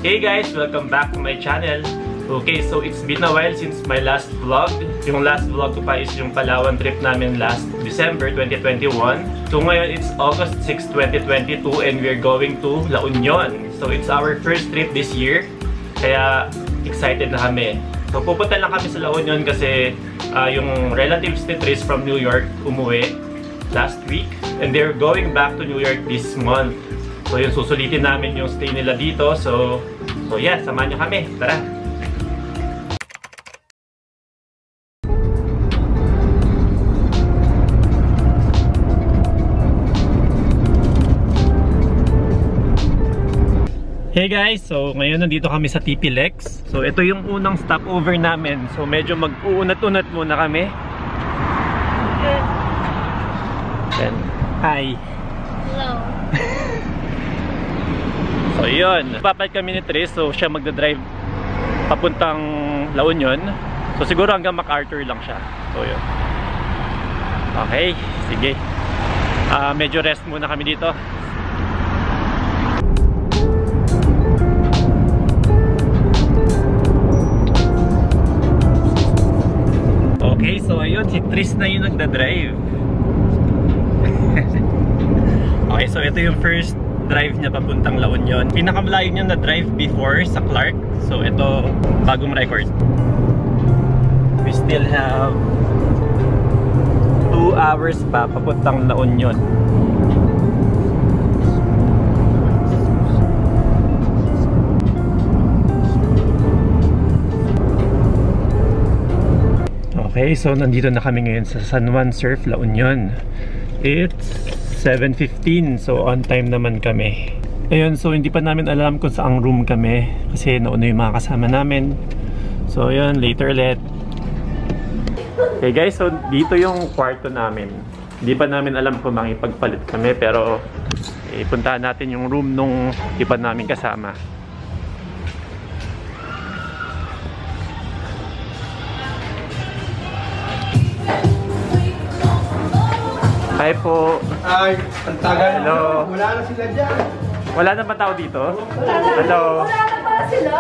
Hey guys! Welcome back to my channel. Okay, so it's been a while since my last vlog. Yung last vlog ko pa is yung Palawan trip namin last December 2021. So ngayon it's August 6, 2022 and we're going to La Union. So it's our first trip this year. Kaya excited na kami. So pupunta lang kami sa La Union kasi yung relatives ni Tris from New York umuwi last week. And they're going back to New York this month. So yun, susulitin namin yung stay nila dito. So yeah, samahan nyo kami. Tara! Hey guys! So ngayon nandito kami sa TP Lex. So ito yung unang stopover namin. So medyo mag-uunat-unat muna kami. Then, hi! Hello! So yun, papalit kami ni Tris, so siya magdadrive papuntang La Union. So siguro hanggang MacArthur lang siya. So yun. Okay, sige. Medyo rest muna kami dito. Okay, so ayun, si Tris na yung nagdadrive. Okay, so ito yung first drive niya papuntang La Union. Pinakamalayo niya na drive before sa Clark. So ito, bagong record. We still have 2 hours pa papuntang La Union. Okay, so nandito na kami ngayon sa San Juan Surf, La Union. It's 7:15, so on time naman kami. Ayun, so hindi pa namin alam kung saang room kami kasi nauna yung mga kasama namin. So ayun, later ulit. Okay guys, so dito yung kwarto namin. Hindi pa namin alam kung makipagpalit kami, pero ipuntahan natin yung room nung iba namin kasama. Hi po. Ay, ang tagal. Hello. Wala na sila dyan. Wala na ba tao dito? Hello. Wala na pala sila!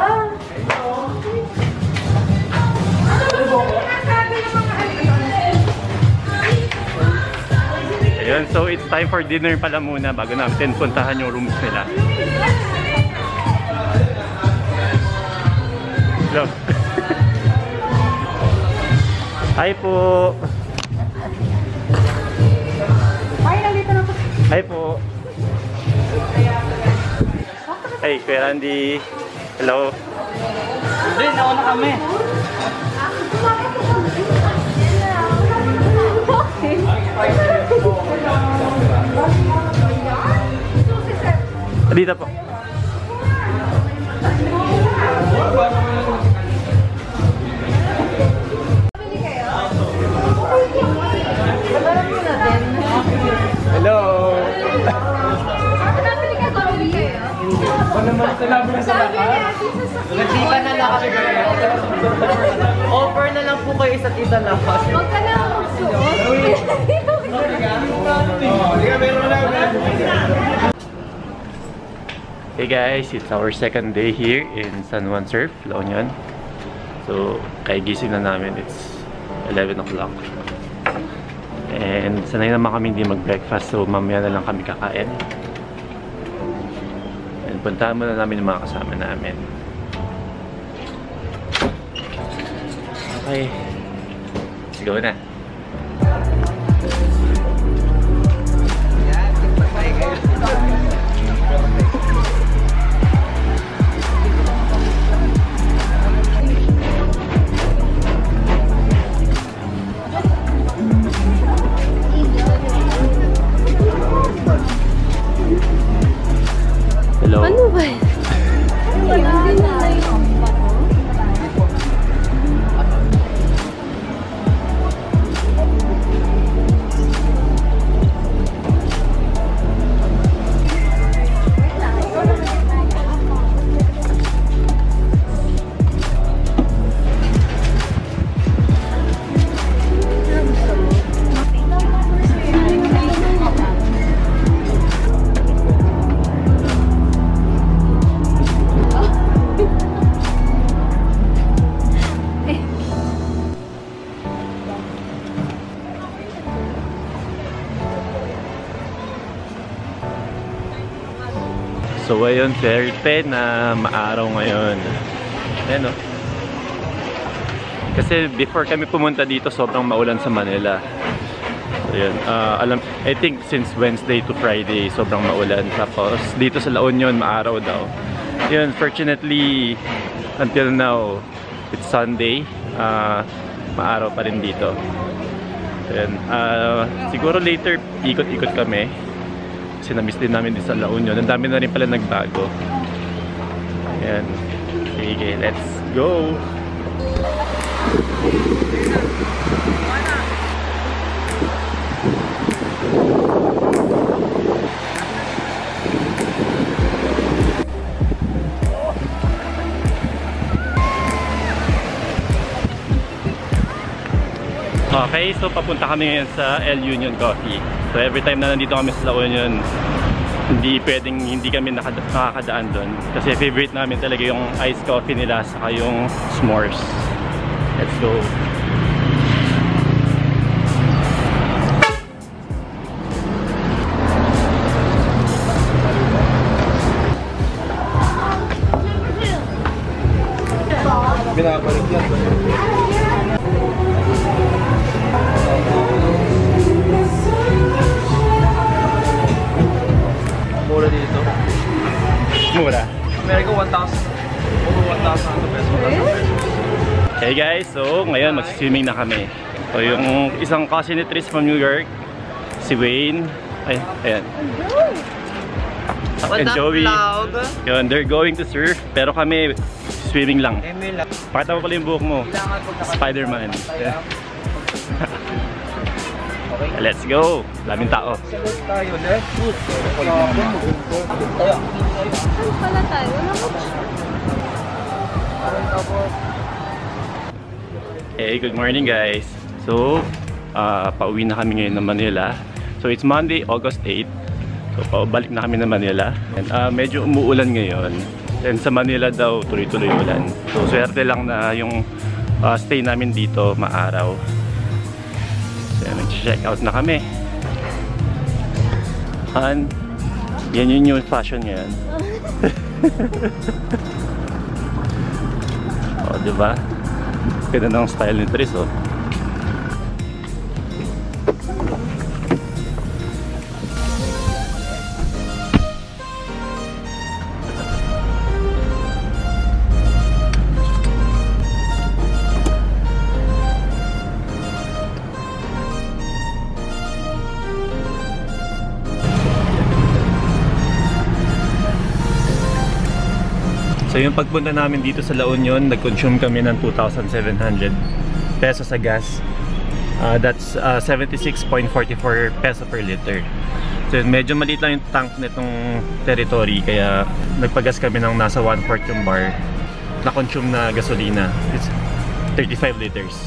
Ayun, so it's time for dinner pala muna bago natin puntahan yung rooms nila. Hello. Hi po. Hi po. Hey, Kuya Randy. Hello. Hindi, nauna kami. Dito po. Hello. Nagdiba na lang kami. Offer na lang po kayo isa't isa lang. Huwag ka na magsuot. Hey guys, it's our second day here in San Juan Surf, La Union. So, kaigising na namin. It's 11 o'clock. And sanay naman kami hindi mag-breakfast, so mamaya na lang kami kakain. And puntahan muna namin yung mga kasama namin. Okay, let's go na. Hello. Ano ba yun? Hindi na lang. So ayun, swerte na maaraw ngayon. Ayan o. Kasi before kami pumunta dito, sobrang maulan sa Manila. So yun, I think since Wednesday to Friday, sobrang maulan. Tapos dito sa La Union, maaraw daw. Yun, fortunately, until now, it's Sunday. Maaraw pa rin dito. So yun, siguro later, ikot-ikot kami. Kasi na-miss din namin din sa La Union. Ang dami na rin pala nagbago. Ayan. Sige, let's go! Okay, so papunta kami ngayon sa El Union Coffee. So every time na nandito kami sa La Union, hindi kami nakakadaan doon. Kasi favorite namin talaga yung iced coffee nila saka yung s'mores. Let's go! Binabalik yan. Mura dito. Mura. America 1,000. Over 1,000 pesos. Hey guys, so ngayon magsiswimming na kami. So yung isang cousin ni Tris from New York, si Wayne, ayan. And Joey, yun, they're going to surf, pero kami swimming lang. Pakita mo pala yung buhok mo, Spider-Man. Let's go! Daming tao. Saan pala tayo? Hey, good morning guys. So, pauwi na kami ngayon ng Manila. So, it's Monday, August 8. So, pabalik na kami ng Manila. And medyo umuulan ngayon. And sa Manila daw, tuloy-tuloy ulan. So, swerte lang na yung stay namin dito maaraw. So, nag-check out na kami. Han, yan yun yung fashion ngayon. O, diba? Ganda ng style ni Tris, oh. So yung pagpunta namin dito sa La Union, nag-consume kami ng 2,700 pesos sa gas. That's 76.44 peso per liter. So medyo maliit lang yung tank nitong territory, kaya nagpagas kami ng nasa 1/4 yung bar na consume na gasolina. It's 35 liters.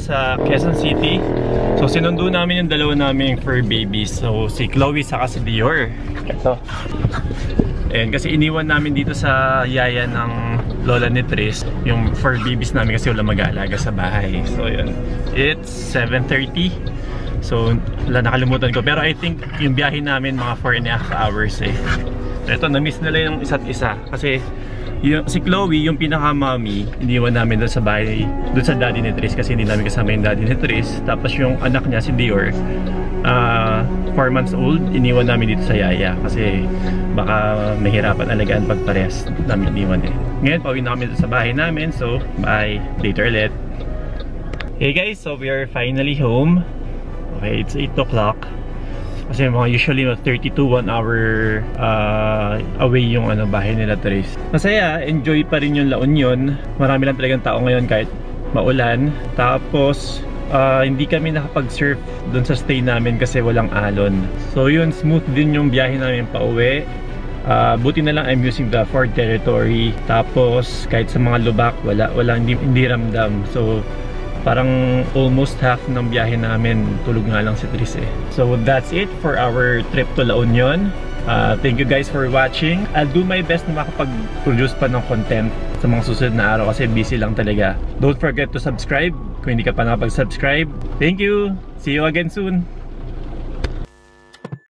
Sa Quezon City. So sinundo namin yung dalawa naming fur babies. So si Chloe saka si Dior. Ito. And kasi iniwan namin dito sa yaya ng lola ni Tris yung fur babies namin kasi wala mag-aalaga sa bahay. So yun. It's 7:30. So nakalimutan ko. Pero I think yung biyahe namin mga 4.5 hours eh. So ito, na-miss nila yung isa't isa. Kasi si Chloe, yung pinaka-mommy, iniwan namin doon sa bahay, doon sa daddy ni Tris kasi hindi namin kasama yung daddy ni Tris. Tapos yung anak niya, si Dior, 4 months old, iniwan namin dito sa yaya kasi baka mahirapan alagaan pag parehas namin iniwan eh. Ngayon, pauwi na kami doon sa bahay namin, so bye, later ulit. Hey guys, so we are finally home. Okay, it's 8 o'clock. Kasi mga usually 30 to 1 hour away yung bahay nila Tris. Masaya, enjoy pa rin yung La Union. Marami lang talagang tao ngayon kahit maulan. Tapos hindi kami nakapag-surf dun sa stay namin kasi walang alon. So yun, smooth din yung biyahe namin pa uwi. Buti na lang I'm using the Ford Territory. Tapos kahit sa mga lubak, hindi ramdam. So parang almost half ng biyahe namin tulog nga lang si Tris eh. So that's it for our trip to La Union. Thank you guys for watching. I'll do my best na makapag-produce pa ng content sa mga susunod na araw kasi busy lang talaga. Don't forget to subscribe kung hindi ka pa nakapag-subscribe. Thank you! See you again soon!